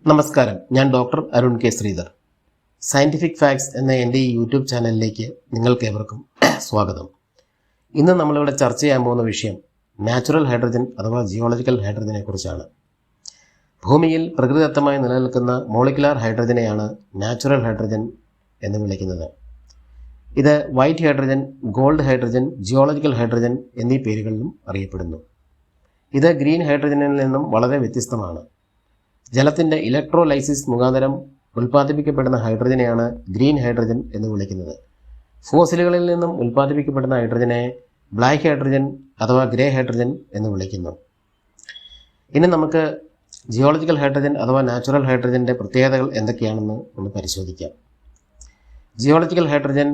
നമസ്കാരം, ഞാൻ doctor Arun K Sreedhar. Scientific facts എന്ന എൻ്റെ ഈ യൂട്യൂബ് ചാനലിലേക്ക് നിങ്ങൾക്കേവർക്കും സ്വാഗതം. ഇന്ന് നമ്മളിവിടെ ചർച്ച ചെയ്യാൻ പോകുന്ന വിഷയം നാച്ചുറൽ ഹൈഡ്രജൻ അഥവാ ജിയോളജിക്കൽ ഹൈഡ്രജനെ കുറിച്ചാണ്. ഭൂമിയിൽ പ്രകൃതിദത്തമായി നിലനിൽക്കുന്ന മോളിക്കുലാർ ഹൈഡ്രജനെയാണ് നാച്ചുറൽ ഹൈഡ്രജൻ എന്ന് വിളിക്കുന്നത്. ഇത് white hydrogen, gold hydrogen, geological hydrogen എന്നീ പേരുകളിലും അറിയപ്പെടുന്നു. ഇത് ഗ്രീൻ ഹൈഡ്രജനിൽ നിന്നും വളരെ വ്യത്യസ്തമാണ്. ജലത്തിൻ്റെ ഇലക്ട്രോലൈസിസ് മുഖാന്തരം ഉൽപ്പാദിപ്പിക്കപ്പെടുന്ന ഹൈഡ്രജനെയാണ് ഗ്രീൻ ഹൈഡ്രജൻ എന്ന് വിളിക്കുന്നത്. ഫോസിലുകളിൽ നിന്നും ഉൽപ്പാദിപ്പിക്കപ്പെടുന്ന ഹൈഡ്രജനെ ബ്ലാക്ക് ഹൈഡ്രജൻ അഥവാ ഗ്രേ ഹൈഡ്രജൻ എന്ന് വിളിക്കുന്നു. ഇനി നമുക്ക് ജിയോളജിക്കൽ ഹൈഡ്രജൻ അഥവാ നാച്ചുറൽ ഹൈഡ്രജൻ്റെ പ്രത്യേകതകൾ എന്തൊക്കെയാണെന്ന് ഒന്ന് പരിശോധിക്കാം. ജിയോളജിക്കൽ ഹൈഡ്രജൻ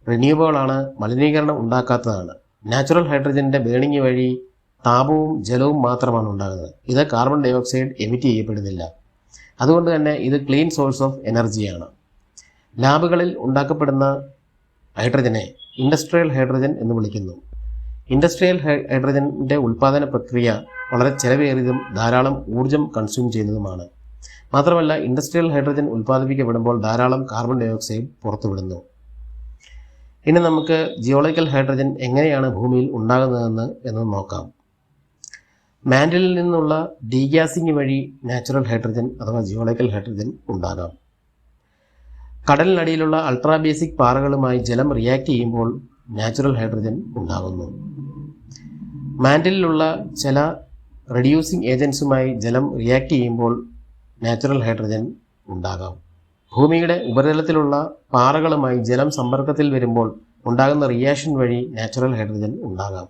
റിന്യൂവബിൾ ആണ്, മലിനീകരണം ഉണ്ടാക്കാത്തതാണ്. നാച്ചുറൽ ഹൈഡ്രജൻ്റെ ബേണിംഗ് വഴി താപവും ജലവും മാത്രമാണ് ഉണ്ടാകുന്നത്. ഇത് കാർബൺ ഡൈ ഓക്സൈഡ് എമിറ്റ് ചെയ്യപ്പെടുന്നില്ല. അതുകൊണ്ട് തന്നെ ഇത് ക്ലീൻ സോഴ്സ് ഓഫ് എനർജിയാണ്. ലാബുകളിൽ ഉണ്ടാക്കപ്പെടുന്ന ഹൈഡ്രജനെ ഇൻഡസ്ട്രിയൽ ഹൈഡ്രജൻ എന്ന് വിളിക്കുന്നു. ഇൻഡസ്ട്രിയൽ ഹൈഡ്രജൻ്റെ ഉൽപ്പാദന പ്രക്രിയ വളരെ ചെലവേറിയതും ധാരാളം ഊർജ്ജം കൺസ്യൂം ചെയ്യുന്നതുമാണ്. മാത്രമല്ല, ഇൻഡസ്ട്രിയൽ ഹൈഡ്രജൻ ഉൽപ്പാദിപ്പിക്കപ്പെടുമ്പോൾ ധാരാളം കാർബൺ ഡൈ ഓക്സൈഡ് പുറത്തുവിടുന്നു. ഇനി നമുക്ക് ജിയോളജിക്കൽ ഹൈഡ്രജൻ എങ്ങനെയാണ് ഭൂമിയിൽ ഉണ്ടാകുന്നതെന്ന് എന്ന് നോക്കാം. മാൻഡിലിൽ നിന്നുള്ള ഡീഗ്യാസിംഗ് വഴി നാച്ചുറൽ ഹൈഡ്രജൻ അഥവാ ജിയോളജിക്കൽ ഹൈഡ്രജൻ ഉണ്ടാകാം. കടലിനടിയിലുള്ള അൾട്രാ ബേസിക് പാറകളുമായി ജലം റിയാക്ട് ചെയ്യുമ്പോൾ നാച്ചുറൽ ഹൈഡ്രജൻ ഉണ്ടാകുന്നു. മാൻഡിലുള്ള ചില റെഡ്യൂസിംഗ് ഏജൻസുമായി ജലം റിയാക്ട് ചെയ്യുമ്പോൾ നാച്ചുറൽ ഹൈഡ്രജൻ ഉണ്ടാകാം. ഭൂമിയുടെ ഉപരിതലത്തിലുള്ള പാറകളുമായി ജലം സമ്പർക്കത്തിൽ വരുമ്പോൾ ഉണ്ടാകുന്ന റിയാക്ഷൻ വഴി നാച്ചുറൽ ഹൈഡ്രജൻ ഉണ്ടാകാം.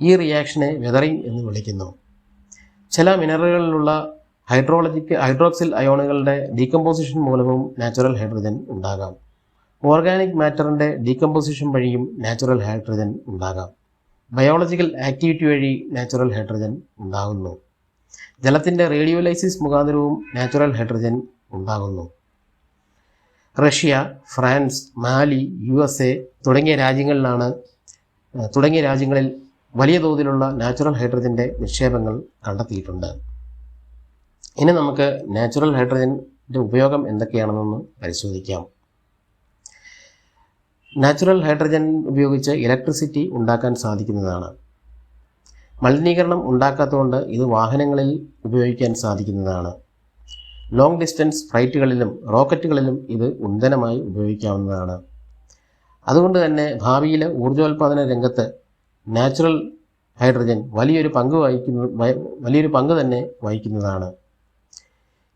ഈ റിയാക്ഷനെ വെതറിംഗ് എന്ന് വിളിക്കുന്നു. ചില മിനറലുകളിലുള്ള ഹൈഡ്രോക്സിൽ അയോണുകളുടെ ഡീകമ്പോസിഷൻ മൂലവും നാച്ചുറൽ ഹൈഡ്രജൻ ഉണ്ടാകാം. ഓർഗാനിക് മാറ്ററിൻ്റെ ഡീകമ്പോസിഷൻ വഴിയും നാച്ചുറൽ ഹൈഡ്രജൻ ഉണ്ടാകാം. ബയോളജിക്കൽ ആക്ടിവിറ്റി വഴി നാച്ചുറൽ ഹൈഡ്രജൻ ഉണ്ടാകുന്നു. ജലത്തിൻ്റെ റേഡിയോലൈസിസ് മുഖാന്തരവും നാച്ചുറൽ ഹൈഡ്രജൻ ഉണ്ടാകുന്നു. റഷ്യ, ഫ്രാൻസ്, മാലി, USA തുടങ്ങിയ രാജ്യങ്ങളിൽ വലിയ തോതിലുള്ള നാച്ചുറൽ ഹൈഡ്രജൻ്റെ നിക്ഷേപങ്ങൾ കണ്ടെത്തിയിട്ടുണ്ട്. ഇനി നമുക്ക് നാച്ചുറൽ ഹൈഡ്രജൻ്റെ ഉപയോഗം എന്തൊക്കെയാണെന്നൊന്ന് പരിശോധിക്കാം. നാച്ചുറൽ ഹൈഡ്രജൻ ഉപയോഗിച്ച് ഇലക്ട്രിസിറ്റി ഉണ്ടാക്കാൻ സാധിക്കുന്നതാണ്. മലിനീകരണം ഉണ്ടാക്കാത്തതുകൊണ്ട് ഇത് വാഹനങ്ങളിൽ ഉപയോഗിക്കാൻ സാധിക്കുന്നതാണ്. ലോങ് ഡിസ്റ്റൻസ് ഫ്ലൈറ്റുകളിലും റോക്കറ്റുകളിലും ഇത് ഇന്ധനമായി ഉപയോഗിക്കാവുന്നതാണ്. അതുകൊണ്ട് തന്നെ ഭാവിയിലെ ഊർജ്ജോൽപാദന രംഗത്ത് നാച്ചുറൽ ഹൈഡ്രജൻ വലിയൊരു പങ്ക് തന്നെ വഹിക്കുന്നതാണ്.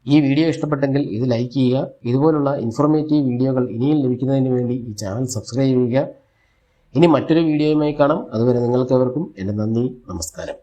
ഈ വീഡിയോ ഇഷ്ടപ്പെട്ടെങ്കിൽ ഇത് ലൈക്ക് ചെയ്യുക. ഇതുപോലുള്ള ഇൻഫോർമേറ്റീവ് വീഡിയോകൾ ഇനിയും ലഭിക്കുന്നതിന് വേണ്ടി ഈ ചാനൽ സബ്സ്ക്രൈബ് ചെയ്യുക. ഇനി മറ്റൊരു വീഡിയോയുമായി കാണാം. അതുവരെ നിങ്ങൾക്കെവർക്കും എൻ്റെ നന്ദി, നമസ്കാരം.